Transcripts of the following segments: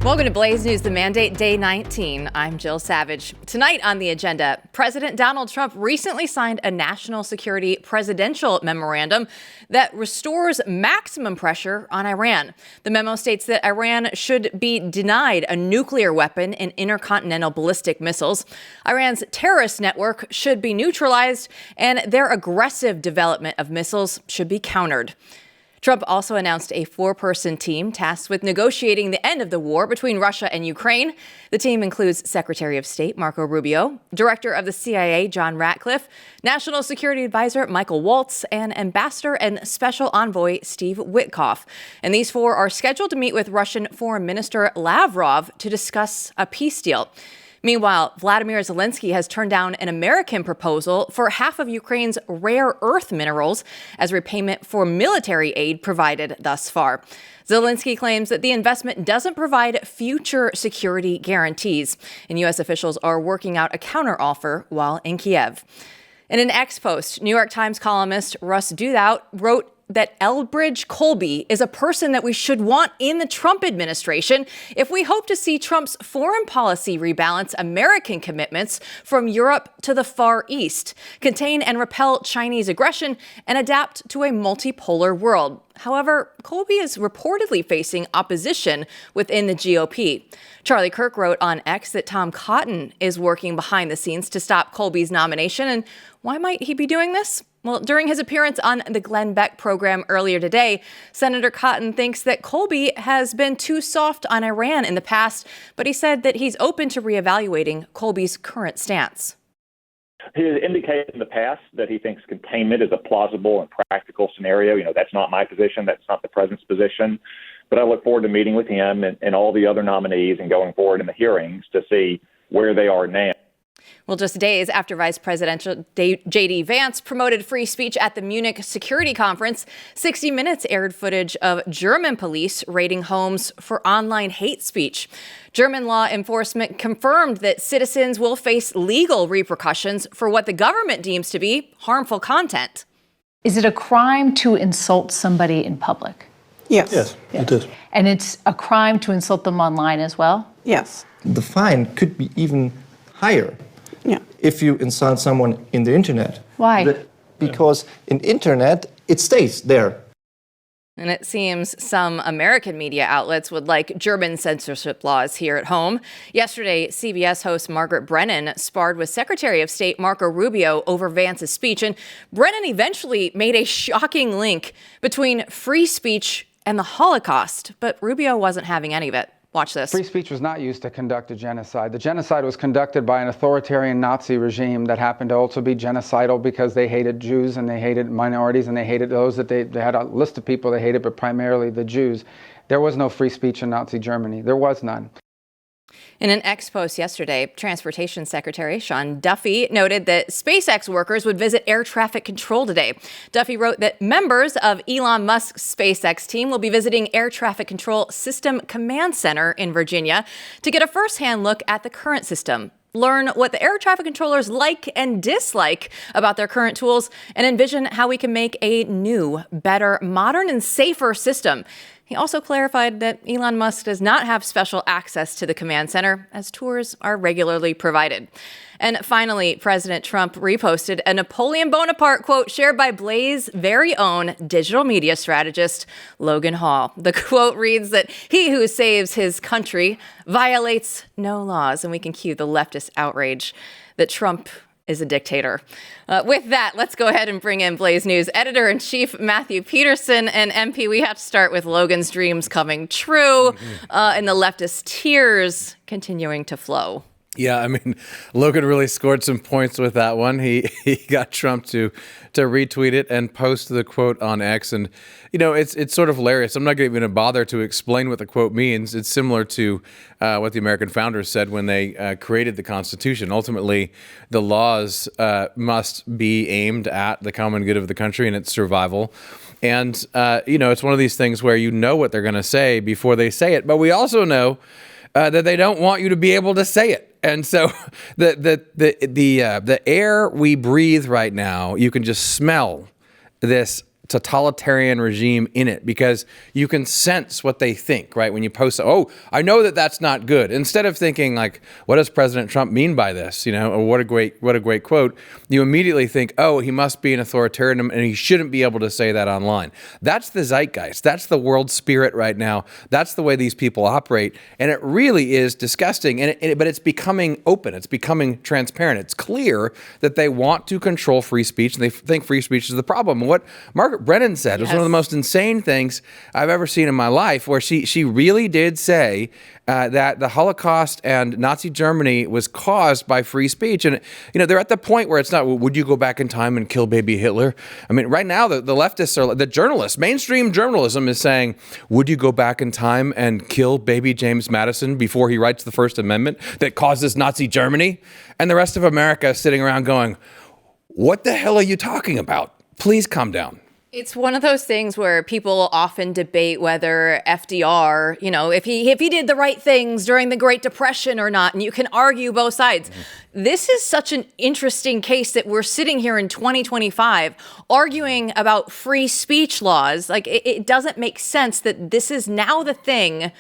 Welcome to Blaze News, the mandate day 19. I'm Jill Savage. Tonight on the agenda, President Donald Trump recently signed a national security presidential memorandum that restores maximum pressure on Iran. The memo states that Iran should be denied a nuclear weapon and intercontinental ballistic missiles. Iran's terrorist network should be neutralized, and their aggressive development of missiles should be countered. Trump also announced a 4-person team tasked with negotiating the end of the war between Russia and Ukraine. The team includes Secretary of State Marco Rubio, Director of the CIA John Ratcliffe, National Security Adviser Michael Waltz, and Ambassador and Special Envoy Steve Witkoff. And these 4 are scheduled to meet with Russian Foreign Minister Lavrov to discuss a peace deal. Meanwhile, Volodymyr Zelenskyy has turned down an American proposal for half of Ukraine's rare earth minerals as repayment for military aid provided thus far. Zelenskyy claims that the investment doesn't provide future security guarantees, and U.S. officials are working out a counteroffer while in Kiev. In an X post, New York Times columnist Russ Dudout wrote that Elbridge Colby is a person that we should want in the Trump administration if we hope to see Trump's foreign policy rebalance American commitments from Europe to the Far East, contain and repel Chinese aggression, and adapt to a multipolar world. However, Colby is reportedly facing opposition within the GOP. Charlie Kirk wrote on X that Tom Cotton is working behind the scenes to stop Colby's nomination. And why might he be doing this? Well, during his appearance on the Glenn Beck program earlier today, Senator Cotton thinks that Colby has been too soft on Iran in the past, but he said that he's open to reevaluating Colby's current stance. He has indicated in the past that he thinks containment is a plausible and practical scenario. That's not my position. That's not the president's position. But I look forward to meeting with him and all the other nominees and going forward in the hearings to see where they are now. Well, just days after Vice Presidential J.D. Vance promoted free speech at the Munich Security Conference, 60 Minutes aired footage of German police raiding homes for online hate speech. German law enforcement confirmed that citizens will face legal repercussions for what the government deems to be harmful content. Is it a crime to insult somebody in public? Yes. Yes, it is. And it's a crime to insult them online as well? Yes. The fine could be even higher. Yeah. If you insult someone in the internet. Why? Because in internet, it stays there. And it seems some American media outlets would like German censorship laws here at home. Yesterday, CBS host Margaret Brennan sparred with Secretary of State Marco Rubio over Vance's speech, and Brennan eventually made a shocking link between free speech and the Holocaust, but Rubio wasn't having any of it. Watch this. Free speech was not used to conduct a genocide. The genocide was conducted by an authoritarian Nazi regime that happened to also be genocidal because they hated Jews and they hated minorities and they hated those that they had a list of people they hated, but primarily the Jews. There was no free speech in Nazi Germany. There was none. In an X post yesterday, Transportation Secretary Sean Duffy noted that SpaceX workers would visit air traffic control today. Duffy wrote that members of Elon Musk's SpaceX team will be visiting Air Traffic Control System Command Center in Virginia to get a firsthand look at the current system, learn what the air traffic controllers like and dislike about their current tools, and envision how we can make a new, better, modern, and safer system. He also clarified that Elon Musk does not have special access to the command center, as tours are regularly provided. And finally, President Trump reposted a Napoleon Bonaparte quote shared by Blaze's very own digital media strategist, Logan Hall. The quote reads that he who saves his country violates no laws. And we can cue the leftist outrage that Trump is a dictator. With that, let's go ahead and bring in Blaze News Editor-in-Chief Matthew Peterson. And MP, we have to start with Logan's dreams coming true and the leftist tears continuing to flow. Yeah, I mean, Logan really scored some points with that one. He got Trump to retweet it and post the quote on X. And, it's sort of hilarious. I'm not even going to bother to explain what the quote means. It's similar to what the American founders said when they created the Constitution. Ultimately, the laws must be aimed at the common good of the country and its survival. And, it's one of these things where you know what they're going to say before they say it. But we also know that they don't want you to be able to say it. And so the air we breathe right now, you can just smell this totalitarian regime in it, because you can sense what they think, right? When you post, oh, I know that that's not good. Instead of thinking like, what does President Trump mean by this? Or what a great quote. You immediately think, oh, he must be an authoritarian and he shouldn't be able to say that online. That's the zeitgeist. That's the world spirit right now. That's the way these people operate. And it really is disgusting. But it's becoming open. It's becoming transparent. It's clear that they want to control free speech, and they think free speech is the problem. What Margaret Brennan said was one of the most insane things I've ever seen in my life, where she really did say that the Holocaust and Nazi Germany was caused by free speech. And, they're at the point where it's not, well, would you go back in time and kill baby Hitler? I mean, right now, the leftists are, the journalists, mainstream journalism is saying, would you go back in time and kill baby James Madison before he writes the First Amendment that causes Nazi Germany? And the rest of America is sitting around going, what the hell are you talking about? Please calm down. It's one of those things where people often debate whether FDR, if he did the right things during the Great Depression or not, and you can argue both sides. Mm-hmm. This is such an interesting case that we're sitting here in 2025 arguing about free speech laws. Like, it doesn't make sense that this is now the thing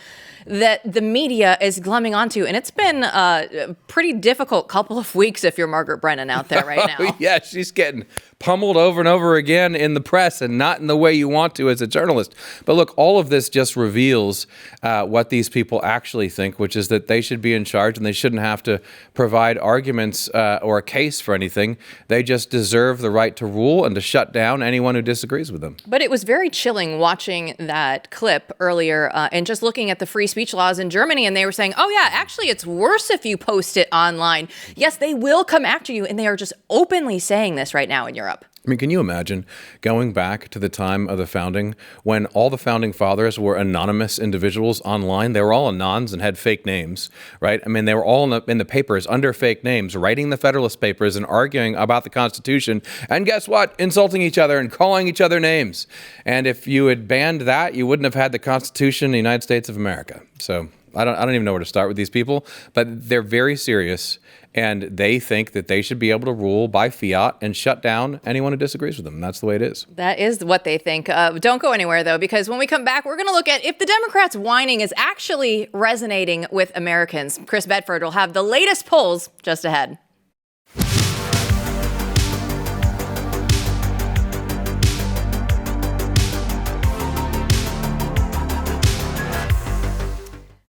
that the media is gloming onto. And it's been a pretty difficult couple of weeks if you're Margaret Brennan out there right now. Yeah, she's getting pummeled over and over again in the press, and not in the way you want to as a journalist. But look, all of this just reveals what these people actually think, which is that they should be in charge and they shouldn't have to provide arguments or a case for anything. They just deserve the right to rule and to shut down anyone who disagrees with them. But it was very chilling watching that clip earlier and just looking at the free speech laws in Germany, and they were saying, oh yeah, actually it's worse if you post it online. Yes, they will come after you, and they are just openly saying this right now in Europe. I mean, can you imagine going back to the time of the founding when all the founding fathers were anonymous individuals online? They were all anons and had fake names, right? I mean, they were all in the papers under fake names, writing the Federalist Papers and arguing about the Constitution. And guess what? Insulting each other and calling each other names. And if you had banned that, you wouldn't have had the Constitution in the United States of America. So I don't even know where to start with these people, but they're very serious. And they think that they should be able to rule by fiat and shut down anyone who disagrees with them. And that's the way it is. That is what they think. Don't go anywhere, though, because when we come back, we're going to look at if the Democrats' whining is actually resonating with Americans. Chris Bedford will have the latest polls just ahead.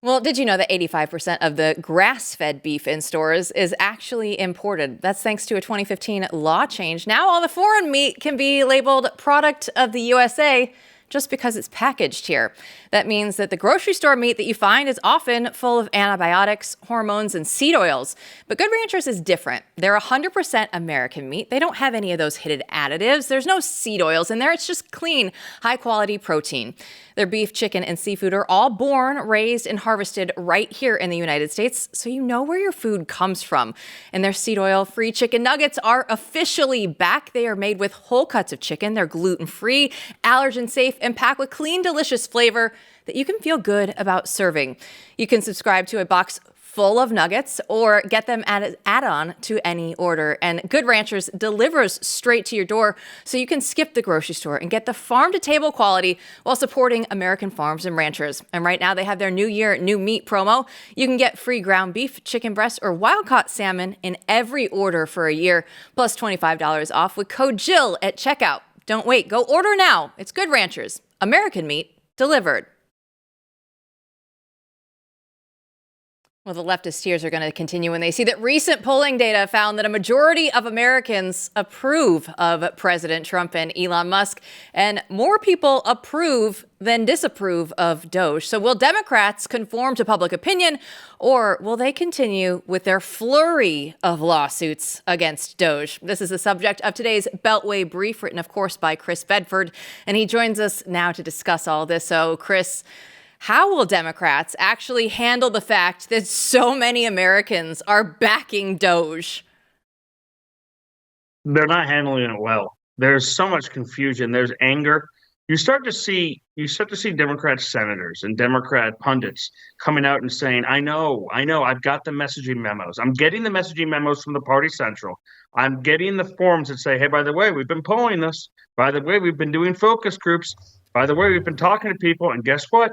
Well, did you know that 85% of the grass-fed beef in stores is actually imported? That's thanks to a 2015 law change. Now all the foreign meat can be labeled product of the USA just because it's packaged here. That means that the grocery store meat that you find is often full of antibiotics, hormones, and seed oils. But Good Ranchers is different. They're 100% American meat. They don't have any of those hidden additives. There's no seed oils in there. It's just clean, high-quality protein. Their beef, chicken, and seafood are all born, raised, and harvested right here in the United States, so you know where your food comes from. And their seed oil-free chicken nuggets are officially back. They are made with whole cuts of chicken. They're gluten-free, allergen-safe, and packed with clean, delicious flavor that you can feel good about serving. You can subscribe to a box full of nuggets or get them add-on to any order. And Good Ranchers delivers straight to your door, so you can skip the grocery store and get the farm-to-table quality while supporting American farms and ranchers. And right now they have their New Year, New Meat promo. You can get free ground beef, chicken breast, or wild-caught salmon in every order for a year, plus $25 off with code Jill at checkout. Don't wait. Go order now. It's Good Ranchers. American meat delivered. Well, the leftist tears are going to continue when they see that recent polling data found that a majority of Americans approve of President Trump and Elon Musk, and more people approve than disapprove of DOGE. So will Democrats conform to public opinion, or will they continue with their flurry of lawsuits against DOGE? This is the subject of today's Beltway Brief, written, of course, by Chris Bedford, and he joins us now to discuss all this. So, Chris, how will Democrats actually handle the fact that so many Americans are backing DOGE? They're not handling it well. There's so much confusion. There's anger. you start to see Democrat senators and Democrat pundits coming out and saying, I know, I've got the messaging memos. I'm getting the messaging memos from the party central. I'm getting the forms that say, hey, by the way, we've been polling this. By the way, we've been doing focus groups. By the way, we've been talking to people. And guess what?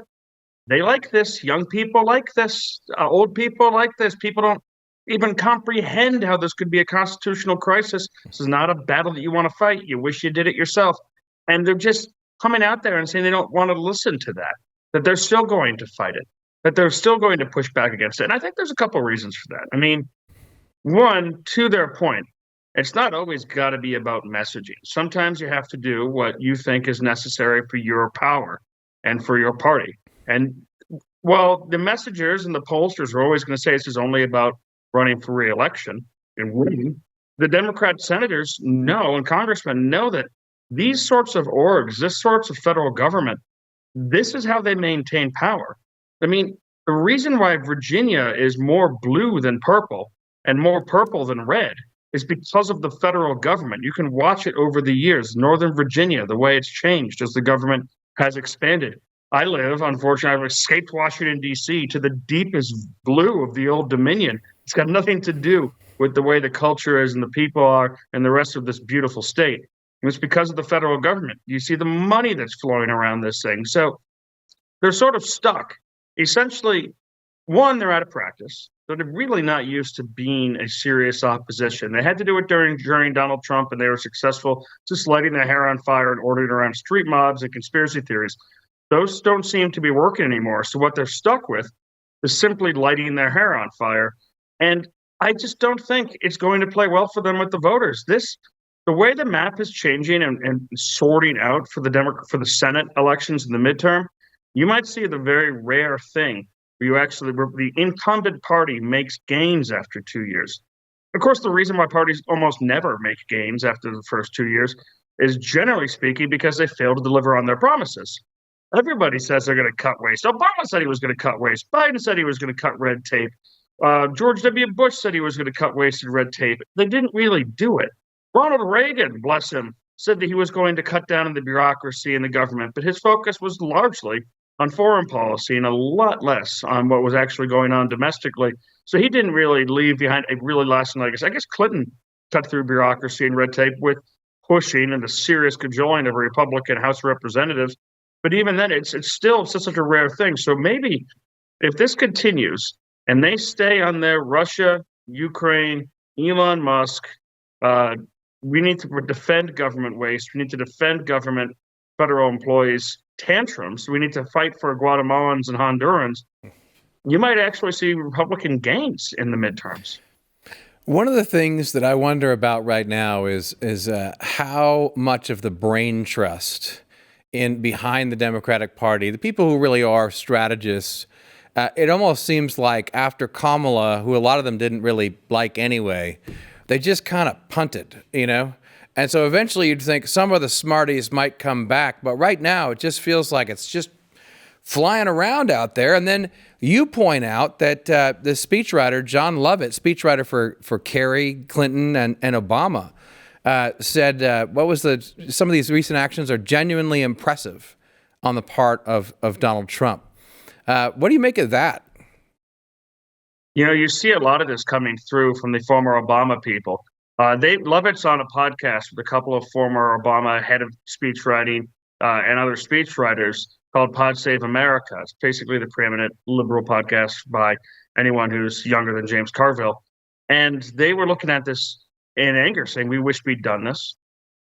They like this. Young people like this. Old people like this. People don't even comprehend how this could be a constitutional crisis. This is not a battle that you want to fight. You wish you did it yourself. And they're just coming out there and saying they don't want to listen to that they're still going to fight it, that they're still going to push back against it. And I think there's a couple of reasons for that. I mean, one, to their point, it's not always got to be about messaging. Sometimes you have to do what you think is necessary for your power and for your party. And while the messengers and the pollsters are always going to say this is only about running for re-election and winning, the Democrat senators know and congressmen know that these sorts of orgs, this sorts of federal government, this is how they maintain power. I mean, the reason why Virginia is more blue than purple and more purple than red is because of the federal government. You can watch it over the years. Northern Virginia, the way it's changed as the government has expanded. I live, unfortunately, I've escaped Washington, D.C. to the deepest blue of the Old Dominion. It's got nothing to do with the way the culture is and the people are and the rest of this beautiful state. And it's because of the federal government. You see the money that's flowing around this thing. So they're sort of stuck. Essentially, one, they're out of practice. So they're really not used to being a serious opposition. They had to do it during Donald Trump, and they were successful just lighting their hair on fire and ordering around street mobs and conspiracy theories. Those don't seem to be working anymore. So what they're stuck with is simply lighting their hair on fire. And I just don't think it's going to play well for them with the voters. The way the map is changing and sorting out for the Senate elections in the midterm, you might see the very rare thing where the incumbent party makes gains after 2 years. Of course, the reason why parties almost never make gains after the first 2 years is, generally speaking, because they fail to deliver on their promises. Everybody says they're going to cut waste. Obama said he was going to cut waste. Biden said he was going to cut red tape. George W. Bush said he was going to cut waste and red tape. They didn't really do it. Ronald Reagan, bless him, said that he was going to cut down on the bureaucracy in the government, but his focus was largely on foreign policy and a lot less on what was actually going on domestically. So he didn't really leave behind a really lasting legacy. I guess Clinton cut through bureaucracy and red tape with pushing and the serious cajoling of a Republican House of Representatives. But even then, it's still such a rare thing. So maybe if this continues and they stay on their Russia, Ukraine, Elon Musk, we need to defend government waste. We need to defend government federal employees' tantrums. We need to fight for Guatemalans and Hondurans. You might actually see Republican gains in the midterms. One of the things that I wonder about right now is how much of the brain trust behind the Democratic Party, the people who really are strategists, it almost seems like after Kamala, who a lot of them didn't really like anyway, they just kind of punted, And so eventually you'd think some of the smarties might come back. But right now it just feels like it's just flying around out there. And then you point out that the speechwriter, John Lovett, speechwriter for Kerry, Clinton, and Obama, said, some of these recent actions are genuinely impressive on the part of Donald Trump. What do you make of that? You see a lot of this coming through from the former Obama people. Lovett's on a podcast with a couple of former Obama head of speechwriting and other speechwriters called Pod Save America. It's basically the preeminent liberal podcast by anyone who's younger than James Carville. And they were looking at this in anger, saying, we wish we'd done this,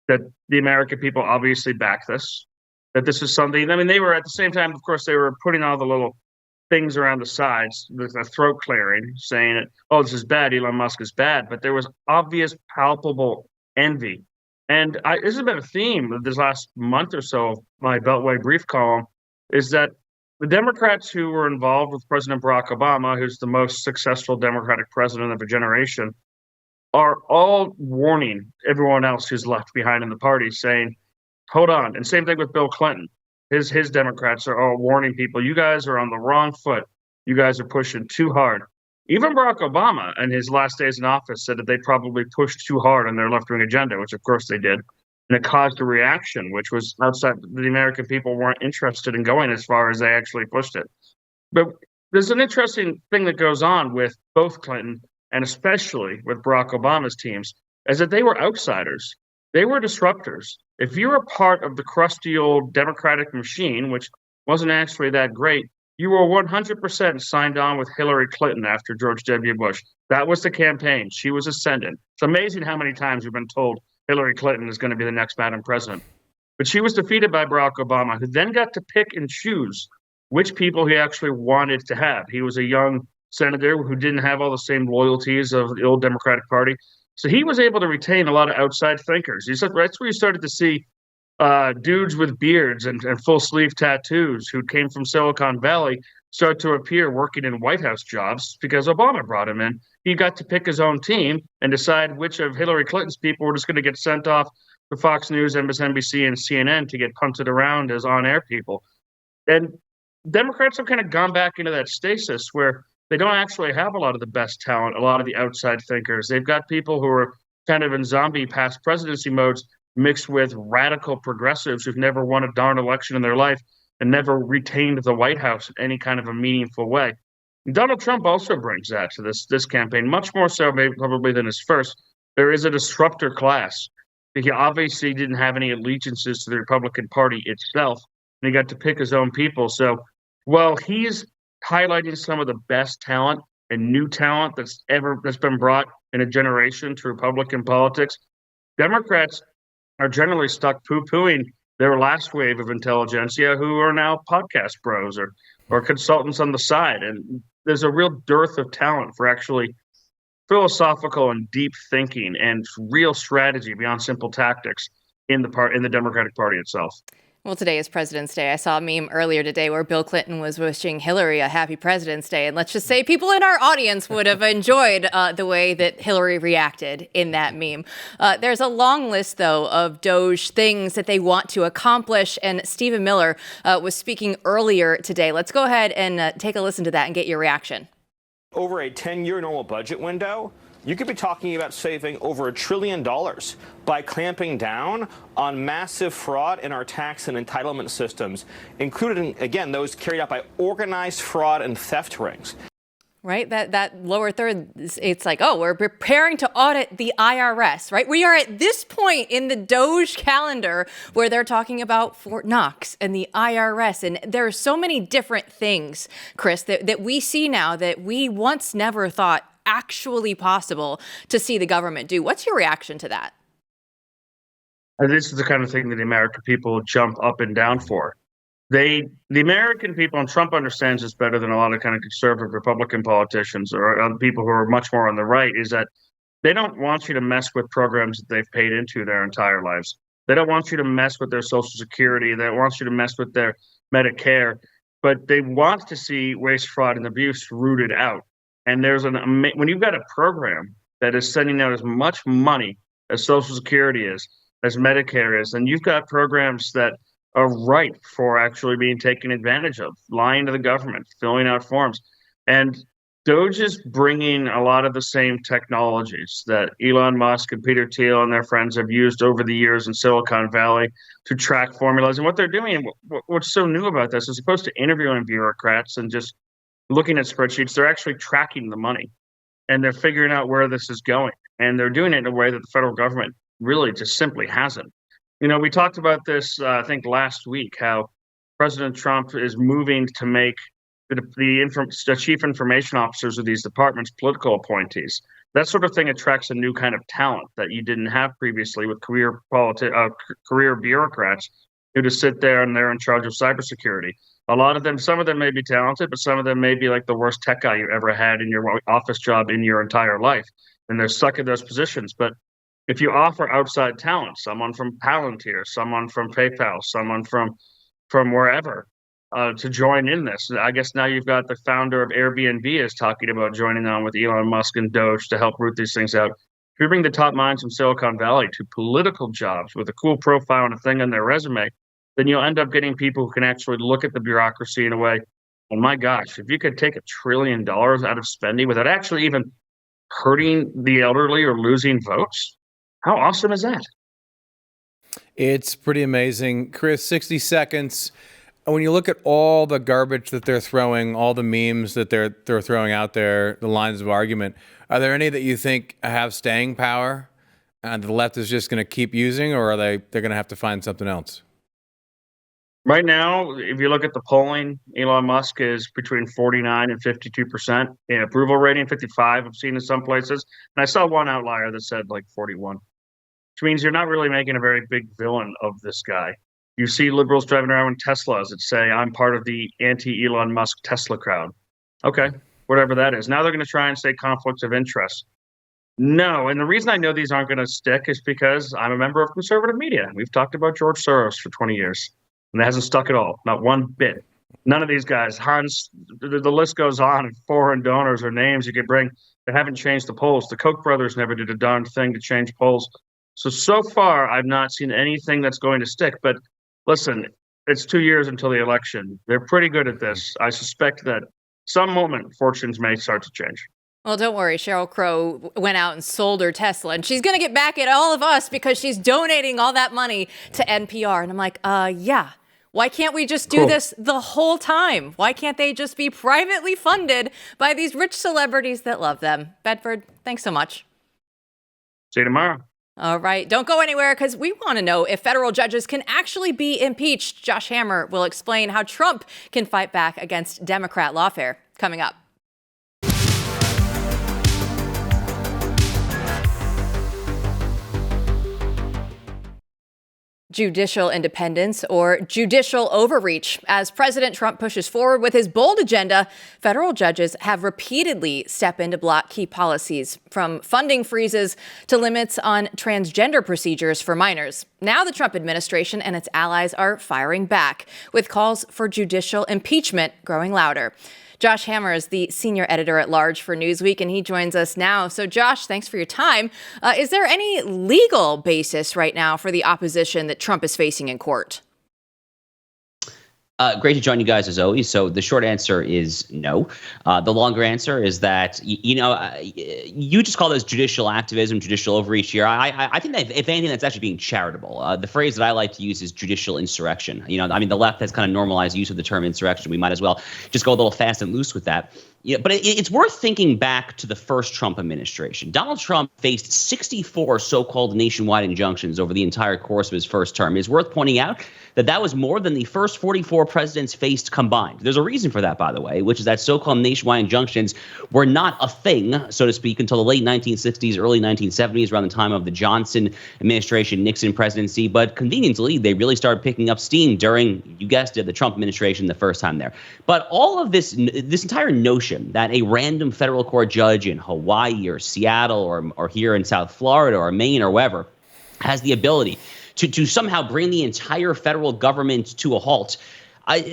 that the American people obviously back this, that this is something. I mean, they were at the same time, of course, they were putting all the little things around the sides with a throat clearing, saying that, oh, this is bad, Elon Musk is bad. But there was obvious, palpable envy. And this has been a theme of this last month or so of my Beltway brief column, is that the Democrats who were involved with President Barack Obama, who's the most successful Democratic president of a generation, are all warning everyone else who's left behind in the party, saying, hold on. And same thing with Bill Clinton. His Democrats are all warning people, you guys are on the wrong foot. You guys are pushing too hard. Even Barack Obama in his last days in office said that they probably pushed too hard on their left-wing agenda, which of course they did. And it caused a reaction, which was outside. The American people weren't interested in going as far as they actually pushed it. But there's an interesting thing that goes on with both Clinton and especially with Barack Obama's teams, is that they were outsiders. They were disruptors. If you're a part of the crusty old Democratic machine, which wasn't actually that great, you were 100% signed on with Hillary Clinton after George W. Bush. That was the campaign. She was ascendant. It's amazing how many times we've been told Hillary Clinton is going to be the next Madam President. But she was defeated by Barack Obama, who then got to pick and choose which people he actually wanted to have. He was a young senator who didn't have all the same loyalties of the old Democratic Party. So he was able to retain a lot of outside thinkers. That's where you started to see dudes with beards and full sleeve tattoos who came from Silicon Valley start to appear working in White House jobs because Obama brought him in. He got to pick his own team and decide which of Hillary Clinton's people were just going to get sent off to Fox News, MSNBC, and CNN to get punted around as on-air people. And Democrats have kind of gone back into that stasis where they don't actually have a lot of the best talent, a lot of the outside thinkers. They've got people who are kind of in zombie past presidency modes mixed with radical progressives who've never won a darn election in their life and never retained the White House in any kind of a meaningful way. And Donald Trump also brings that to this campaign, much more so maybe probably than his first. There is a disruptor class. He obviously didn't have any allegiances to the Republican Party itself, and he got to pick his own people. So while he's highlighting some of the best talent and new talent that's been brought in a generation to Republican politics, Democrats are generally stuck poo-pooing their last wave of intelligentsia who are now podcast bros or consultants on the side. And there's a real dearth of talent for actually philosophical and deep thinking and real strategy beyond simple tactics in the Democratic Party itself. Well, today is President's Day. I saw a meme earlier today where Bill Clinton was wishing Hillary a happy President's Day. And let's just say people in our audience would have enjoyed the way that Hillary reacted in that meme. There's a long list, though, of DOGE things that they want to accomplish. And Stephen Miller was speaking earlier today. Let's go ahead and take a listen to that and get your reaction. Over a 10-year normal budget window, you could be talking about saving over $1 trillion by clamping down on massive fraud in our tax and entitlement systems, including, again, those carried out by organized fraud and theft rings. Right? That lower third, it's like, oh, we're preparing to audit the IRS, right? We are at this point in the DOGE calendar where they're talking about Fort Knox and the IRS. And there are so many different things, Chris, that we see now that we once never thought actually possible to see the government do. What's your reaction to that? This is the kind of thing that the American people jump up and down for. The American people, and Trump understands this better than a lot of kind of conservative Republican politicians or people who are much more on the right, is that they don't want you to mess with programs that they've paid into their entire lives. They don't want you to mess with their Social Security. They don't want you to mess with their Medicare, but they want to see waste, fraud, and abuse rooted out. And there's when you've got a program that is sending out as much money as Social Security is, as Medicare is, then you've got programs that are ripe for actually being taken advantage of, lying to the government, filling out forms. And DOGE is bringing a lot of the same technologies that Elon Musk and Peter Thiel and their friends have used over the years in Silicon Valley to track formulas. And what they're doing, what's so new about this, as opposed to interviewing bureaucrats and just looking at spreadsheets, they're actually tracking the money and they're figuring out where this is going. And they're doing it in a way that the federal government really just simply hasn't. You know, we talked about this, I think, last week, how President Trump is moving to make the chief information officers of these departments political appointees. That sort of thing attracts a new kind of talent that you didn't have previously with career bureaucrats who just sit there and they're in charge of cybersecurity. A lot of them, some of them may be talented, but some of them may be like the worst tech guy you ever had in your office job in your entire life. And they're stuck in those positions. But if you offer outside talent, someone from Palantir, someone from PayPal, someone from wherever to join in this, I guess now you've got the founder of Airbnb is talking about joining on with Elon Musk and DOGE to help root these things out. If you bring the top minds from Silicon Valley to political jobs with a cool profile and a thing on their resume, then you'll end up getting people who can actually look at the bureaucracy in a way. And my gosh, if you could take $1 trillion out of spending without actually even hurting the elderly or losing votes, how awesome is that? It's pretty amazing. Chris, 60 seconds. When you look at all the garbage that they're throwing, all the memes that they're throwing out there, the lines of argument, are there any that you think have staying power and the left is just going to keep using, or are they're going to have to find something else? Right now, if you look at the polling, Elon Musk is between 49 and 52% in approval rating, 55 I've seen in some places. And I saw one outlier that said like 41, which means you're not really making a very big villain of this guy. You see liberals driving around in Teslas that say, I'm part of the anti-Elon Musk Tesla crowd. Okay, whatever that is. Now they're going to try and say conflicts of interest. No, and the reason I know these aren't going to stick is because I'm a member of conservative media. We've talked about George Soros for 20 years, and it hasn't stuck at all, not one bit. None of these guys, Hans, the list goes on, foreign donors or names you could bring, they haven't changed the polls. The Koch brothers never did a darn thing to change polls. So far, I've not seen anything that's going to stick, but listen, it's 2 years until the election. They're pretty good at this. I suspect that some moment fortunes may start to change. Well, don't worry. Sheryl Crow went out and sold her Tesla, and she's going to get back at all of us because she's donating all that money to NPR. And I'm like, yeah. Why can't we just do this the whole time? Why can't they just be privately funded by these rich celebrities that love them? Bedford, thanks so much. See you tomorrow. All right. Don't go anywhere because we want to know if federal judges can actually be impeached. Josh Hammer will explain how Trump can fight back against Democrat lawfare. Coming up. Judicial independence or judicial overreach. As President Trump pushes forward with his bold agenda, federal judges have repeatedly stepped in to block key policies, from funding freezes to limits on transgender procedures for minors. Now the Trump administration and its allies are firing back, with calls for judicial impeachment growing louder. Josh Hammer is the senior editor at large for Newsweek, and he joins us now. So, Josh, thanks for your time. Is there any legal basis right now for the opposition that Trump is facing in court? Great to join you guys as always. So the short answer is no. The longer answer is that, you just call this judicial activism, judicial overreach here. I think that if anything, that's actually being charitable. The phrase that I like to use is judicial insurrection. The left has kind of normalized use of the term insurrection. We might as well just go a little fast and loose with that. Yeah, but it's worth thinking back to the first Trump administration. Donald Trump faced 64 so-called nationwide injunctions over the entire course of his first term. It's worth pointing out that was more than the first 44 presidents faced combined. There's a reason for that, by the way, which is that so-called nationwide injunctions were not a thing, so to speak, until the late 1960s, early 1970s, around the time of the Johnson administration, Nixon presidency. But conveniently, they really started picking up steam during, you guessed it, the Trump administration the first time there. But all of this entire notion that a random federal court judge in Hawaii or Seattle or here in South Florida or Maine or wherever has the ability to somehow bring the entire federal government to a halt.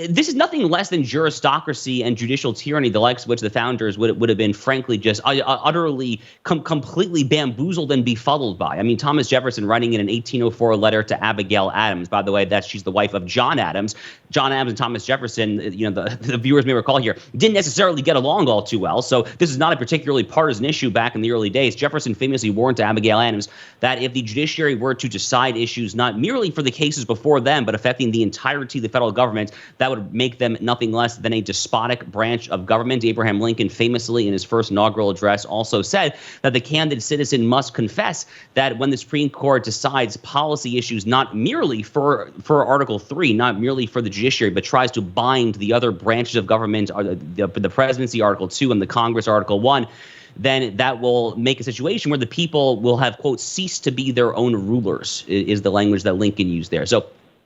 This is nothing less than juristocracy and judicial tyranny, the likes of which the founders would have been, frankly, just utterly, completely bamboozled and befuddled by. I mean, Thomas Jefferson writing in an 1804 letter to Abigail Adams, by the way, she's the wife of John Adams. John Adams and Thomas Jefferson, the viewers may recall here, didn't necessarily get along all too well. So this is not a particularly partisan issue back in the early days. Jefferson famously warned to Abigail Adams that if the judiciary were to decide issues not merely for the cases before them, but affecting the entirety of the federal government, that would make them nothing less than a despotic branch of government. Abraham Lincoln famously in his first inaugural address also said that the candid citizen must confess that when the Supreme Court decides policy issues not merely for Article 3, not merely for the judiciary, but tries to bind the other branches of government, the presidency, Article 2, and the Congress, Article 1, then that will make a situation where the people will have, quote, ceased to be their own rulers, is the language that Lincoln used there. So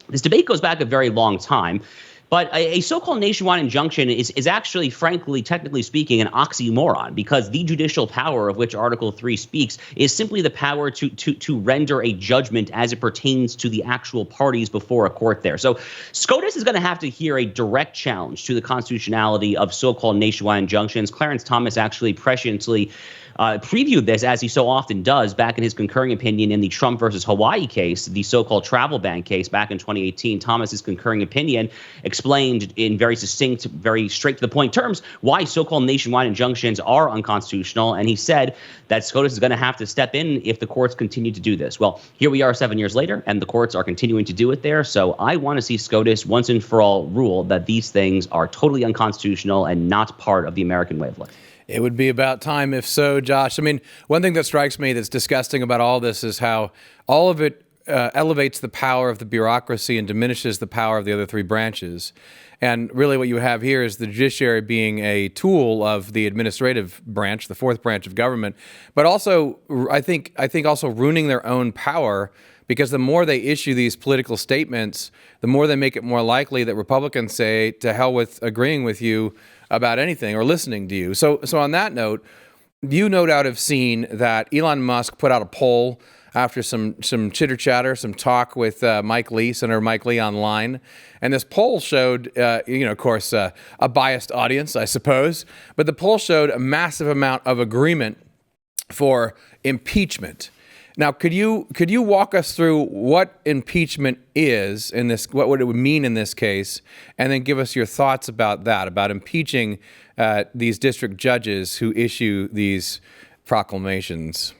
this debate goes back a very long time. But a so-called nationwide injunction is actually, frankly, technically speaking, an oxymoron, because the judicial power of which Article 3 speaks is simply the power to render a judgment as it pertains to the actual parties before a court there. So SCOTUS is going to have to hear a direct challenge to the constitutionality of so-called nationwide injunctions. Clarence Thomas actually presciently previewed this, as he so often does, back in his concurring opinion in the Trump versus Hawaii case, the so-called travel ban case back in 2018. Thomas's concurring opinion explained in very succinct, very straight to the point terms why so-called nationwide injunctions are unconstitutional. And he said that SCOTUS is going to have to step in if the courts continue to do this. Well, here we are 7 years later, and the courts are continuing to do it there. So I want to see SCOTUS once and for all rule that these things are totally unconstitutional and not part of the American way of life. It would be about time if so, Josh. I mean, one thing that strikes me that's disgusting about all this is how all of it elevates the power of the bureaucracy and diminishes the power of the other three branches. And really what you have here is the judiciary being a tool of the administrative branch, the fourth branch of government, but also I think also ruining their own power, because the more they issue these political statements, the more they make it more likely that Republicans say to hell with agreeing with you about anything or listening to you. So on that note, you no doubt have seen that Elon Musk put out a poll after some chitter chatter, some talk with Senator Mike Lee online. And this poll showed, of course, a biased audience, I suppose, but the poll showed a massive amount of agreement for impeachment. Now, could you walk us through what impeachment is in this, what it would mean in this case, and then give us your thoughts about that, about impeaching these district judges who issue these proclamations?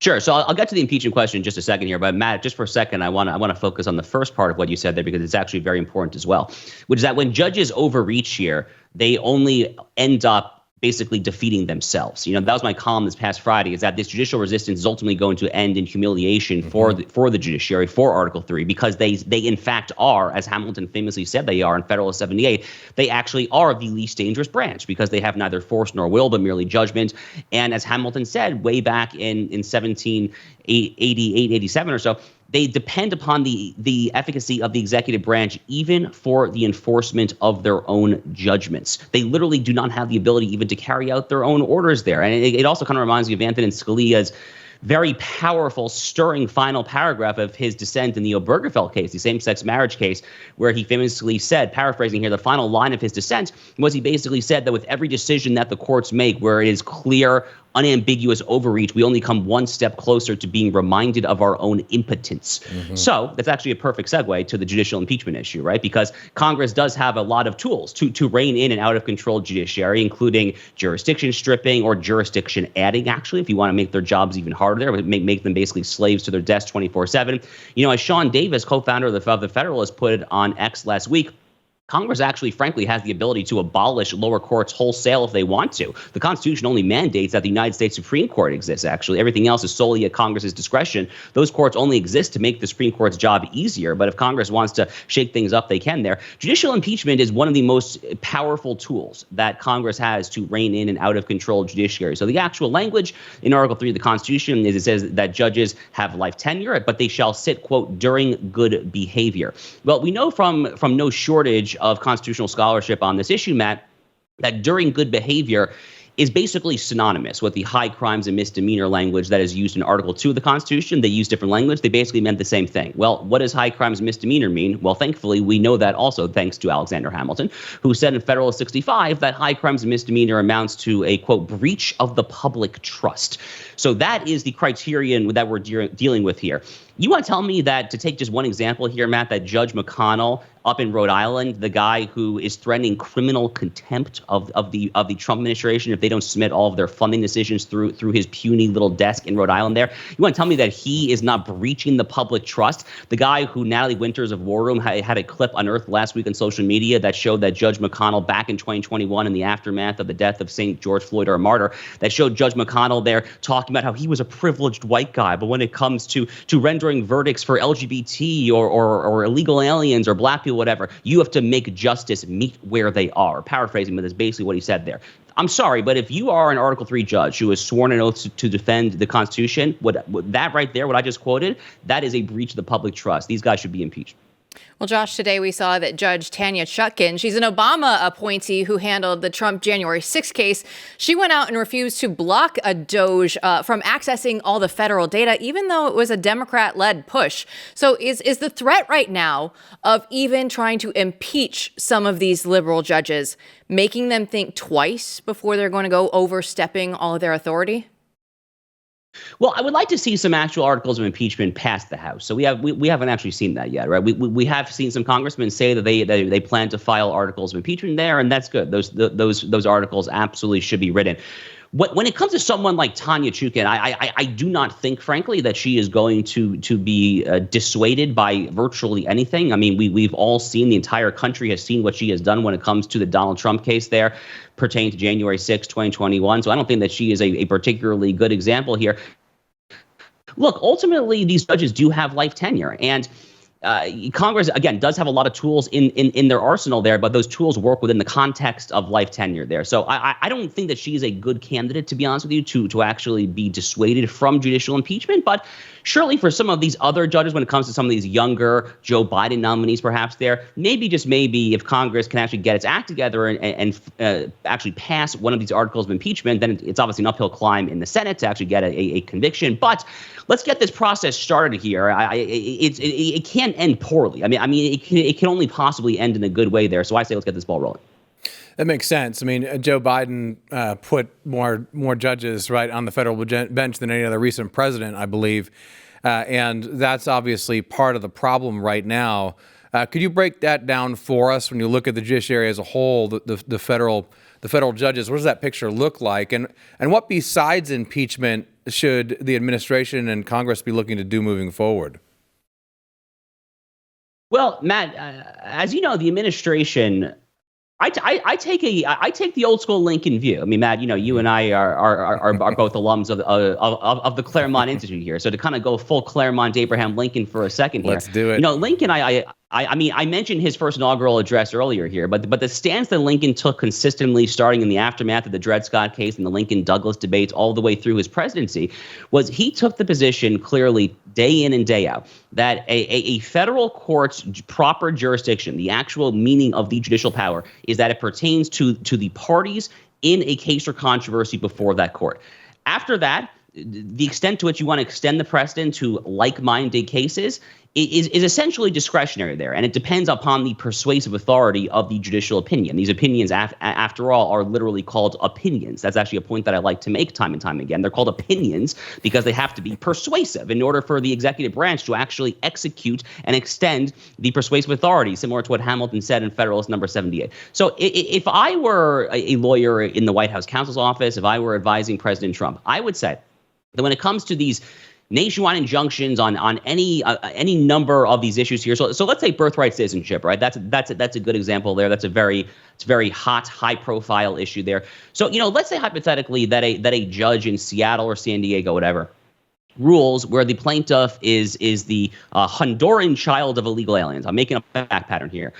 Sure. So I'll get to the impeachment question in just a second here, but Matt, just for a second, I want to focus on the first part of what you said there, because it's actually very important as well, which is that when judges overreach here, they only end up basically defeating themselves. That was my column this past Friday, is that this judicial resistance is ultimately going to end in humiliation for the judiciary, for Article 3, because they in fact are, as Hamilton famously said they are in Federalist 78, they actually are the least dangerous branch because they have neither force nor will, but merely judgment. And as Hamilton said way back in 1788, 87 or so, they depend upon the efficacy of the executive branch even for the enforcement of their own judgments. They literally do not have the ability even to carry out their own orders there. And it also kind of reminds me of Antonin Scalia's very powerful, stirring final paragraph of his dissent in the Obergefell case, the same-sex marriage case, where he famously said, paraphrasing here, the final line of his dissent was he basically said that with every decision that the courts make where it is clear, unambiguous overreach, we only come one step closer to being reminded of our own impotence. So that's actually a perfect segue to the judicial impeachment issue, right? Because Congress does have a lot of tools to rein in an out-of-control judiciary, including jurisdiction stripping or jurisdiction adding, actually, if you want to make their jobs even harder there, make them basically slaves to their desk 24/7. As Sean Davis, co-founder of the Federalist, put it on X last week, Congress actually, frankly, has the ability to abolish lower courts wholesale if they want to. The Constitution only mandates that the United States Supreme Court exists, actually. Everything else is solely at Congress's discretion. Those courts only exist to make the Supreme Court's job easier, but if Congress wants to shake things up, they can there. Judicial impeachment is one of the most powerful tools that Congress has to rein in an out-of-control judiciary. So the actual language in Article 3 of the Constitution is it says that judges have life tenure, but they shall sit, quote, during good behavior. Well, we know from no shortage of constitutional scholarship on this issue, Matt, that during good behavior is basically synonymous with the high crimes and misdemeanor language that is used in Article 2 of the Constitution. They use different language. They basically meant the same thing. Well, what does high crimes and misdemeanor mean? Well, thankfully, we know that also thanks to Alexander Hamilton, who said in Federalist 65 that high crimes and misdemeanor amounts to a, quote, breach of the public trust. So that is the criterion that we're dealing with here. You want to tell me that, to take just one example here, Matt, that Judge McConnell up in Rhode Island, the guy who is threatening criminal contempt of the Trump administration if they don't submit all of their funding decisions through his puny little desk in Rhode Island there, you want to tell me that he is not breaching the public trust? The guy who Natalie Winters of War Room had a clip unearthed last week on social media that showed that Judge McConnell back in 2021 in the aftermath of the death of St. George Floyd, or a martyr, that showed Judge McConnell there talking about how he was a privileged white guy, but when it comes to rendering verdicts for LGBT or illegal aliens or black people, whatever, you have to make justice meet where they are. Paraphrasing, but that's basically what he said there. I'm sorry, but if you are an Article 3 judge who has sworn an oath to defend the Constitution, that right there, what I just quoted, that is a breach of the public trust. These guys should be impeached. Well, Josh, today we saw that Judge Tanya Chutkin, she's an Obama appointee who handled the Trump January 6th case. She went out and refused to block a DOGE from accessing all the federal data, even though it was a Democrat-led push. So is the threat right now of even trying to impeach some of these liberal judges, making them think twice before they're going to go overstepping all of their authority? Well, I would like to see some actual articles of impeachment pass the House. So we haven't actually seen that yet, right? We have seen some congressmen say that they plan to file articles of impeachment there, and that's good. Those articles absolutely should be written. When it comes to someone like Tanya Chutkin, I do not think, frankly, that she is going to be dissuaded by virtually anything. I mean, we've all seen, the entire country has seen what she has done when it comes to the Donald Trump case there pertaining to January 6, 2021. So I don't think that she is a particularly good example here. Look, ultimately, these judges do have life tenure, and Congress, again, does have a lot of tools in their arsenal there, but those tools work within the context of life tenure there. So I don't think that she is a good candidate, to be honest with you, to actually be dissuaded from judicial impeachment. But surely for some of these other judges, when it comes to some of these younger Joe Biden nominees, perhaps there, maybe, just maybe, if Congress can actually get its act together and actually pass one of these articles of impeachment, then it's obviously an uphill climb in the Senate to actually get a conviction. But let's get this process started here. It can't end poorly. I mean, it can only possibly end in a good way there. So I say let's get this ball rolling. That makes sense. I mean, Joe Biden put more judges right on the federal bench than any other recent president, I believe, and that's obviously part of the problem right now. Could you break that down for us when you look at the judiciary as a whole, the federal judges? What does that picture look like, and what besides impeachment should the administration and Congress be looking to do moving forward? Well, Matt, as you know, the administration, I take the old school Lincoln view. I mean, Matt, you and I are both alums of the Claremont Institute here. So to kind of go full Claremont Abraham Lincoln for a second here. Let's do it. Lincoln, I mean, I mentioned his first inaugural address earlier here, but the stance that Lincoln took consistently, starting in the aftermath of the Dred Scott case and the Lincoln-Douglas debates all the way through his presidency, was he took the position clearly day in and day out that a federal court's proper jurisdiction, the actual meaning of the judicial power, is that it pertains to the parties in a case or controversy before that court. After that, the extent to which you want to extend the precedent to like-minded cases is essentially discretionary there, and it depends upon the persuasive authority of the judicial opinion. These opinions, after all, are literally called opinions. That's actually a point that I like to make time and time again. They're called opinions because they have to be persuasive in order for the executive branch to actually execute and extend the persuasive authority, similar to what Hamilton said in Federalist Number 78. So if I were a lawyer in the White House counsel's office, if I were advising President Trump, I would say that when it comes to these nationwide injunctions on any number of these issues here. So let's say birthright citizenship, right? That's a good example there. It's a very hot, high profile issue there. So, let's say hypothetically that a judge in Seattle or San Diego, whatever, rules where the plaintiff is the Honduran child of illegal aliens. I'm making a fact pattern here.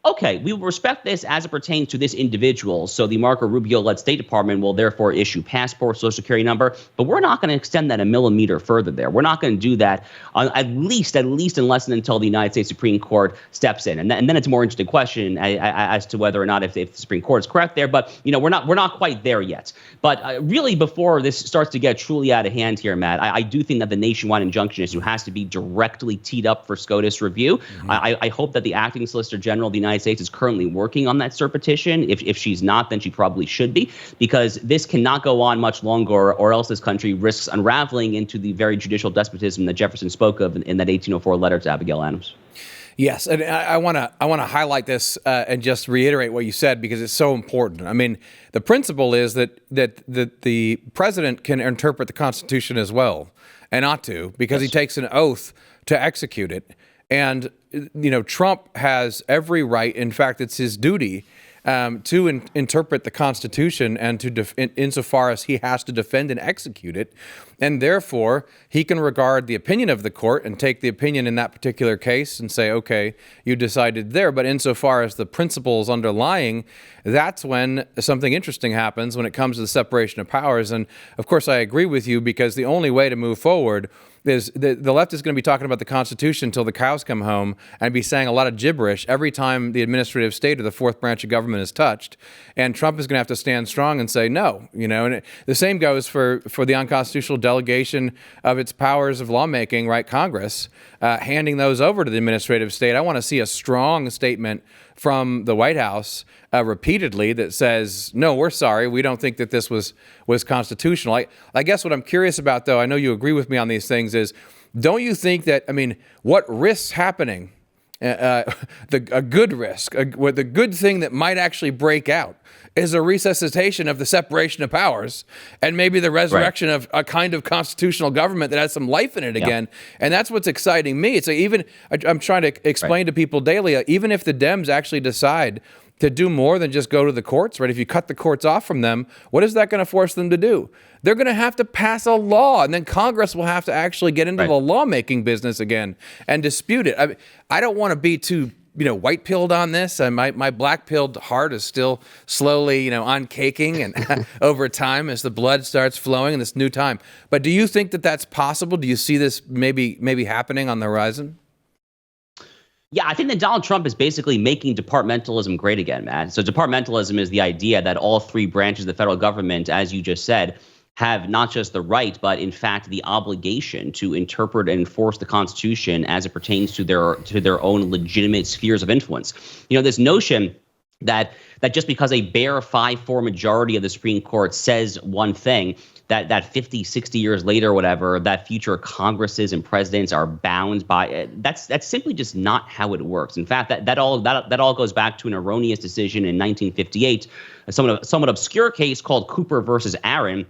Okay, we will respect this as it pertains to this individual. So the Marco Rubio-led State Department will therefore issue passport, social security number, but we're not going to extend that a millimeter further there. We're not going to do that at least unless and until the United States Supreme Court steps in. And then it's a more interesting question as to whether or not if the Supreme Court is correct there. But, we're not quite there yet. But really, before this starts to get truly out of hand here, Matt, I do think that the nationwide injunction issue has to be directly teed up for SCOTUS review. Mm-hmm. I hope that the acting Solicitor General of the United States is currently working on that cert petition. If she's not, then she probably should be, because this cannot go on much longer, or else this country risks unraveling into the very judicial despotism that Jefferson spoke of in that 1804 letter to Abigail Adams. Yes, and I want to highlight this and just reiterate what you said, because it's so important. I mean, the principle is that the president can interpret the Constitution as well, and ought to, because Yes. he takes an oath to execute it. And, Trump has every right. In fact, it's his duty to interpret the Constitution and to insofar as he has to defend and execute it. And therefore, he can regard the opinion of the court and take the opinion in that particular case and say, okay, you decided there. But insofar as the principles underlying, that's when something interesting happens when it comes to the separation of powers. And of course, I agree with you, because the only way to move forward is the left is going to be talking about the Constitution until the cows come home and be saying a lot of gibberish every time the administrative state or the fourth branch of government is touched. And Trump is going to have to stand strong and say no, and the same goes for the unconstitutional delegation of its powers of lawmaking, right? Congress, handing those over to the administrative state. I want to see a strong statement from the White House repeatedly that says, no, we're sorry, we don't think that this was constitutional. I guess what I'm curious about, though, I know you agree with me on these things, is don't you think that, what risks happening, a good risk, the good thing that might actually break out is a resuscitation of the separation of powers and maybe the resurrection of a kind of constitutional government that has some life in it again. And that's what's exciting me. It's I'm trying to explain to people daily, even if the Dems actually decide to do more than just go to the courts, right? If you cut the courts off from them, what is that going to force them to do? They're going to have to pass a law, and then Congress will have to actually get into the lawmaking business again and dispute it. I don't want to be too, white-pilled on this. My black-pilled heart is still slowly, uncaking and over time as the blood starts flowing in this new time. But do you think that that's possible? Do you see this maybe happening on the horizon? Yeah, I think that Donald Trump is basically making departmentalism great again, Matt. So departmentalism is the idea that all three branches of the federal government, as you just said, have not just the right, but in fact the obligation to interpret and enforce the Constitution as it pertains to their own legitimate spheres of influence. This notion that just because a bare 5-4 majority of the Supreme Court says one thing, that 50, 60 years later or whatever, that future Congresses and presidents are bound by it. That's simply just not how it works. In fact, that all goes back to an erroneous decision in 1958, a somewhat obscure case called Cooper versus Aaron.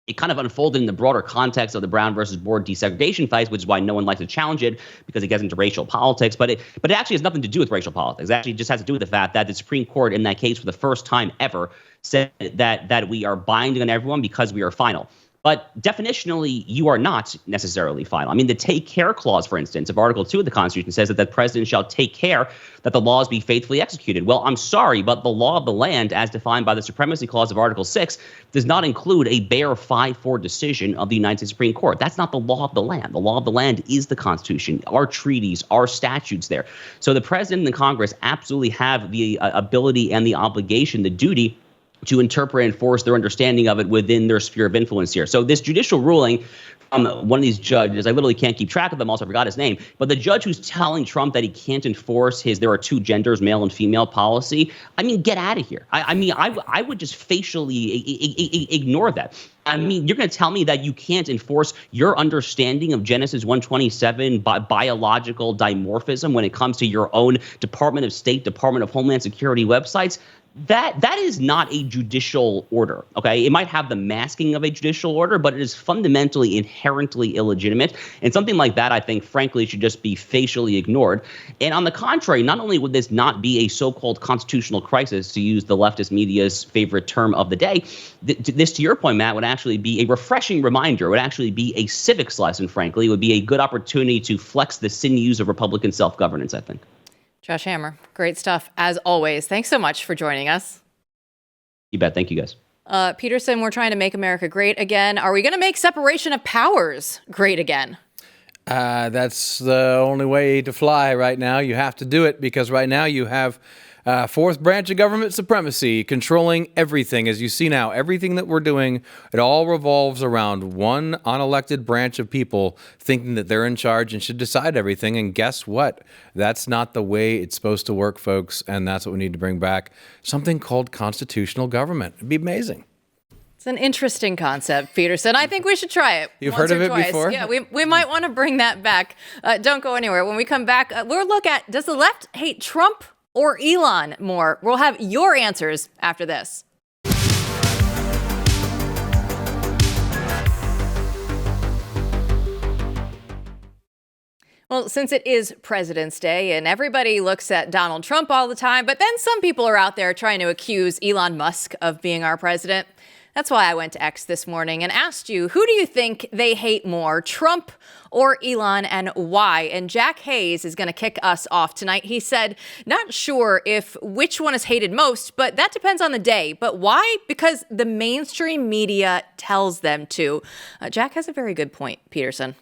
It kind of unfolded in the broader context of the Brown versus Board desegregation fights, which is why no one likes to challenge it, because it gets into racial politics. But it actually has nothing to do with racial politics. It actually just has to do with the fact that the Supreme Court in that case for the first time ever said that we are binding on everyone because we are final. But definitionally, you are not necessarily final. The take care clause, for instance, of Article 2 of the Constitution says that the president shall take care that the laws be faithfully executed. Well, I'm sorry, but the law of the land, as defined by the Supremacy Clause of Article 6, does not include a bare 5-4 decision of the United States Supreme Court. That's not the law of the land. The law of the land is the Constitution, our treaties, our statutes there. So the president and the Congress absolutely have the ability and the obligation, the duty, to interpret and enforce their understanding of it within their sphere of influence here. So this judicial ruling from one of these judges, I literally can't keep track of them, also I forgot his name, but the judge who's telling Trump that he can't enforce his there are two genders, male and female policy, get out of here. I would just facially ignore that. You're going to tell me that you can't enforce your understanding of Genesis 127 biological dimorphism when it comes to your own Department of State, Department of Homeland Security websites? That is not a judicial order, okay? It might have the masking of a judicial order, but it is fundamentally inherently illegitimate. And something like that, I think, frankly, should just be facially ignored. And on the contrary, not only would this not be a so-called constitutional crisis, to use the leftist media's favorite term of the day, this, to your point, Matt, would actually be a refreshing reminder. It would actually be a civics lesson, frankly. It would be a good opportunity to flex the sinews of Republican self-governance, I think. Josh Hammer, great stuff as always. Thanks so much for joining us. You bet. Thank you, guys. Peterson, we're trying to make America great again. Are we going to make separation of powers great again? That's the only way to fly right now. You have to do it because right now you have fourth branch of government supremacy controlling everything. As you see now, everything that we're doing, it all revolves around one unelected branch of people thinking that they're in charge and should decide everything. And guess what? That's not the way it's supposed to work, folks. And that's what we need to bring back. Something called constitutional government. It'd be amazing. It's an interesting concept, Peterson. I think we should try it. You've heard of it before? Yeah, we might want to bring that back. Don't go anywhere. When we come back, we'll look at, does the left hate Trump or Elon more? We'll have your answers after this. Well, since it is President's Day and everybody looks at Donald Trump all the time, but then some people are out there trying to accuse Elon Musk of being our president. That's why I went to X this morning and asked you, who do you think they hate more, Trump or Elon, and why? And Jack Hayes is going to kick us off tonight. He said, not sure if which one is hated most, but that depends on the day. But why? Because the mainstream media tells them to. Jack has a very good point, Peterson.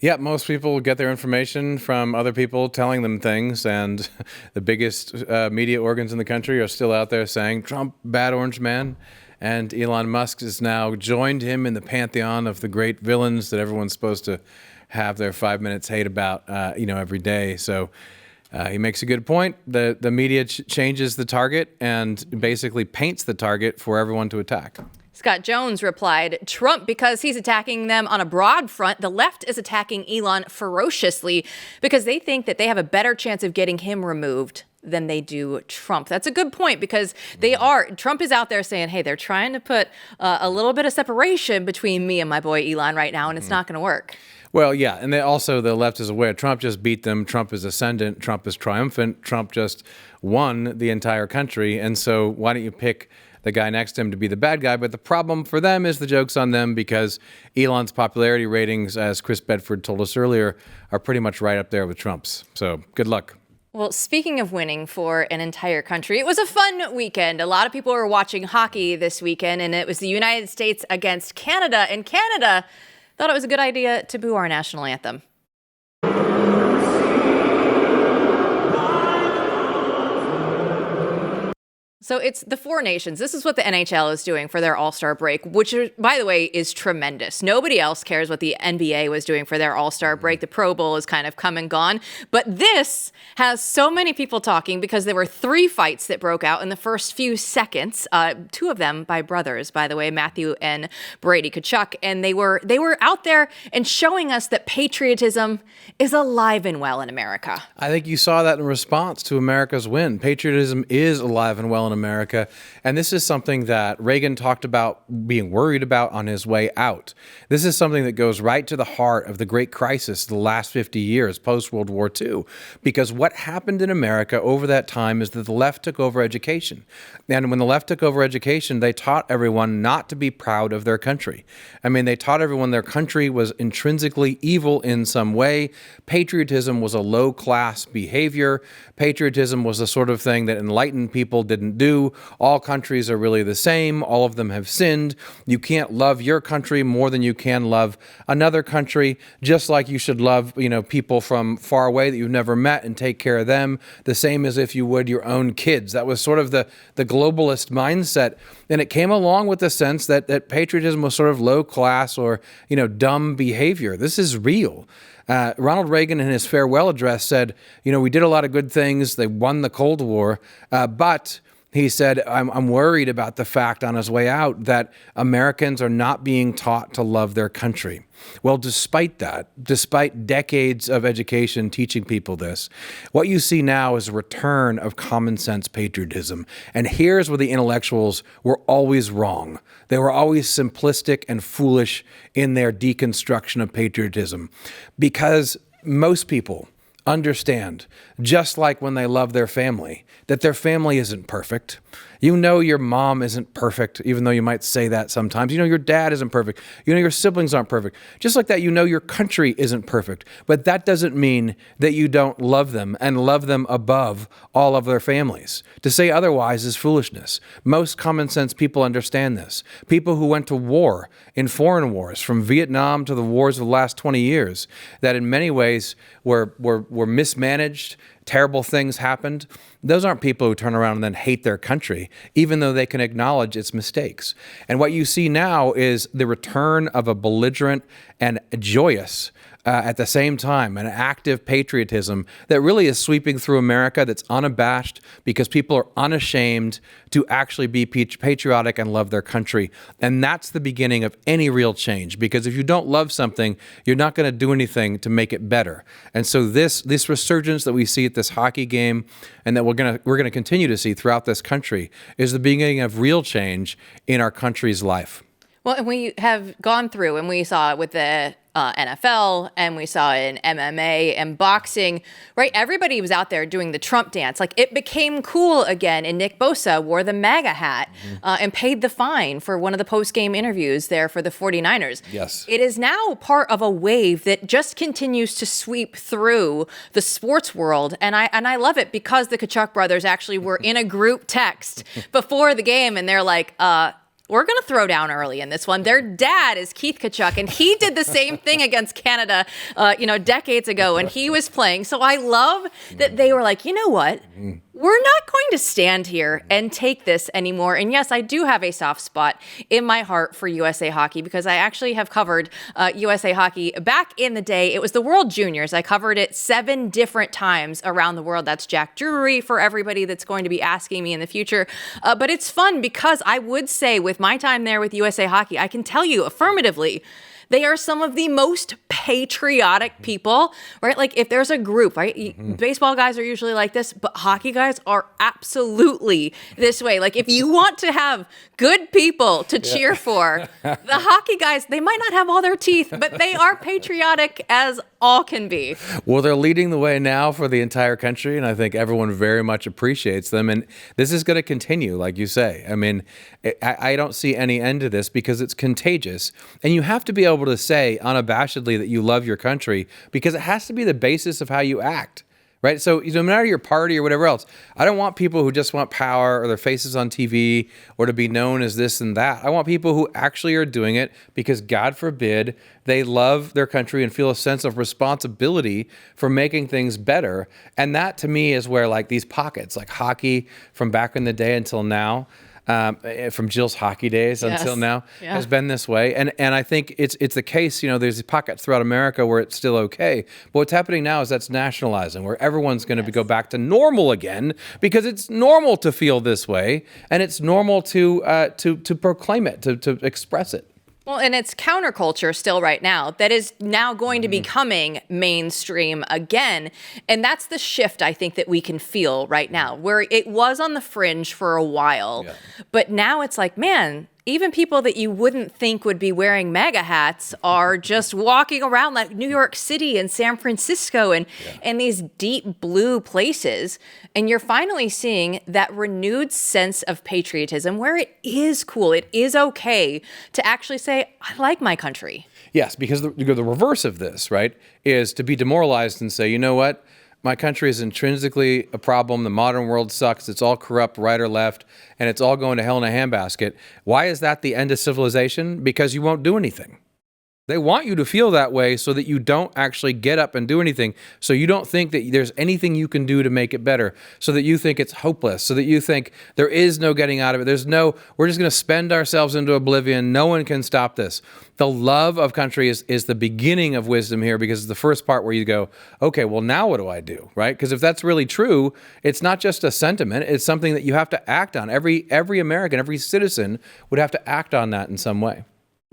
Yeah, most people get their information from other people telling them things, and the biggest media organs in the country are still out there saying, Trump, bad orange man. And Elon Musk has now joined him in the pantheon of the great villains that everyone's supposed to have their 5 minutes hate about, every day. So he makes a good point. The media changes the target and basically paints the target for everyone to attack. Scott Jones replied, Trump, because he's attacking them on a broad front. The left is attacking Elon ferociously because they think that they have a better chance of getting him removed than they do Trump. That's a good point because Trump is out there saying, hey, they're trying to put a little bit of separation between me and my boy Elon right now, and it's not going to work. Well, yeah, and the left is aware. Trump just beat them. Trump is ascendant. Trump is triumphant. Trump just won the entire country. And so why don't you pick the guy next to him to be the bad guy? But the problem for them is the joke's on them because Elon's popularity ratings, as Chris Bedford told us earlier, are pretty much right up there with Trump's. So good luck. Well, speaking of winning for an entire country, it was a fun weekend. A lot of people were watching hockey this weekend, and it was the United States against Canada. And Canada thought it was a good idea to boo our national anthem. So it's the four nations. This is what the NHL is doing for their All-Star break, which, by the way, is tremendous. Nobody else cares what the NBA was doing for their All-Star break. The Pro Bowl is kind of come and gone. But this has so many people talking because there were 3 fights that broke out in the first few seconds. 2 of them by brothers, by the way, Matthew and Brady Tkachuk. And they were out there and showing us that patriotism is alive and well in America. I think you saw that in response to America's win. Patriotism is alive and well in America. And this is something that Reagan talked about being worried about on his way out. This is something that goes right to the heart of the great crisis of the last 50 years, post-World War II. Because what happened in America over that time is that the left took over education. And when the left took over education, they taught everyone not to be proud of their country. I mean, they taught everyone their country was intrinsically evil in some way. Patriotism was a low-class behavior. Patriotism was the sort of thing that enlightened people didn't do. All countries are really the same. All of them have sinned. You can't love your country more than you can love another country, just like you should love, people from far away that you've never met and take care of them, the same as if you would your own kids. That was sort of the globalist mindset. And it came along with the sense that patriotism was sort of low class or, dumb behavior. This is real. Ronald Reagan in his farewell address said, we did a lot of good things. They won the Cold War, but he said, I'm worried about the fact on his way out that Americans are not being taught to love their country. Well, despite that, despite decades of education teaching people this, what you see now is a return of common sense patriotism. And here's where the intellectuals were always wrong. They were always simplistic and foolish in their deconstruction of patriotism, because most people understand, just like when they love their family, that their family isn't perfect. Your mom isn't perfect, even though you might say that sometimes. Your dad isn't perfect. Your siblings aren't perfect. Just like that, your country isn't perfect. But that doesn't mean that you don't love them and love them above all of their families. To say otherwise is foolishness. Most common sense people understand this. People who went to war in foreign wars, from Vietnam to the wars of the last 20 years, that in many ways were mismanaged, terrible things happened. Those aren't people who turn around and then hate their country, even though they can acknowledge its mistakes. And what you see now is the return of a belligerent and joyous, at the same time, an active patriotism that really is sweeping through America, that's unabashed because people are unashamed to actually be patriotic and love their country. And that's the beginning of any real change, because if you don't love something, you're not going to do anything to make it better. And so this resurgence that we see at this hockey game, and that we're going to continue to see throughout this country, is the beginning of real change in our country's life. Well, and we have gone through, and we saw it with the NFL, and we saw it in MMA and boxing, right? Everybody was out there doing the Trump dance. Like, it became cool again, and Nick Bosa wore the MAGA hat and paid the fine for one of the post-game interviews there for the 49ers. Yes. It is now part of a wave that just continues to sweep through the sports world, and I love it because the Kachuk brothers actually were in a group text before the game, and they're like, we're going to throw down early in this one. Their dad is Keith Kachuk, and he did the same thing against Canada, decades ago when he was playing. So I love that they were like, you know what? We're not going to stand here and take this anymore. And yes, I do have a soft spot in my heart for USA Hockey because I actually have covered USA Hockey back in the day. It was the World Juniors. I covered it 7 different times around the world. That's Jack Drury for everybody that's going to be asking me in the future. But it's fun because I would say with my time there with USA Hockey, I can tell you affirmatively, they are some of the most patriotic people, right? Like, if there's a group, right? Baseball guys are usually like this, but hockey guys are absolutely this way. Like, if you want to have good people to cheer for, the hockey guys, they might not have all their teeth, but they are patriotic as all can be. Well, they're leading the way now for the entire country, and I think everyone very much appreciates them. And this is going to continue, like you say. I mean, I don't see any end to this because it's contagious. And you have to be able to say unabashedly that you love your country because it has to be the basis of how you act. Right. So no matter your party or whatever else, I don't want people who just want power or their faces on TV or to be known as this and that. I want people who actually are doing it because, God forbid, they love their country and feel a sense of responsibility for making things better. And that, to me, is where, like, these pockets, like hockey from back in the day until now, from Jill's hockey days until now, has been this way. And I think it's the case, there's pockets throughout America where it's still okay. But what's happening now is that's nationalizing, where everyone's going to go back to normal again because it's normal to feel this way. And it's normal to proclaim it, to express it. Well, and it's counterculture still right now that is now going to be becoming mainstream again. And that's the shift I think that we can feel right now, where it was on the fringe for a while. Yeah. But now it's like, man, even people that you wouldn't think would be wearing MAGA hats are just walking around like New York City and San Francisco and these deep blue places. And you're finally seeing that renewed sense of patriotism where it is cool. It is okay to actually say, I like my country. Yes, because the reverse of this, right, is to be demoralized and say, you know what? My country is intrinsically a problem. The modern world sucks. It's all corrupt, right or left, and it's all going to hell in a handbasket. Why is that the end of civilization? Because you won't do anything. They want you to feel that way so that you don't actually get up and do anything, so you don't think that there's anything you can do to make it better, so that you think it's hopeless, so that you think there is no getting out of it. We're just going to spend ourselves into oblivion. No one can stop this. The love of country is the beginning of wisdom here because it's the first part where you go, okay, well, now what do I do, right? Because if that's really true, it's not just a sentiment. It's something that you have to act on. Every American, every citizen would have to act on that in some way.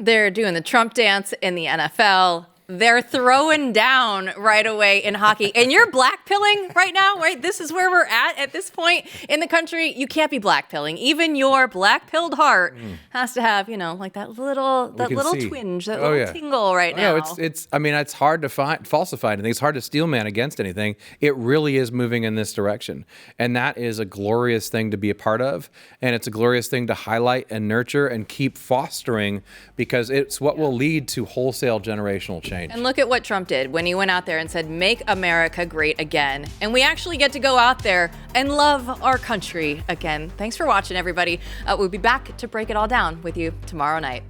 They're doing the Trump dance in the NFL. They're throwing down right away in hockey. And you're blackpilling right now, right? This is where we're at this point in the country. You can't be blackpilling. Even your black-pilled heart has to have, like that little twinge, that little tingle right now. No, it's hard to falsify anything. It's hard to steel man against anything. It really is moving in this direction. And that is a glorious thing to be a part of. And it's a glorious thing to highlight and nurture and keep fostering because it's what will lead to wholesale generational change. And look at what Trump did when he went out there and said, make America great again. And we actually get to go out there and love our country again. Thanks for watching, everybody. We'll be back to break it all down with you tomorrow night.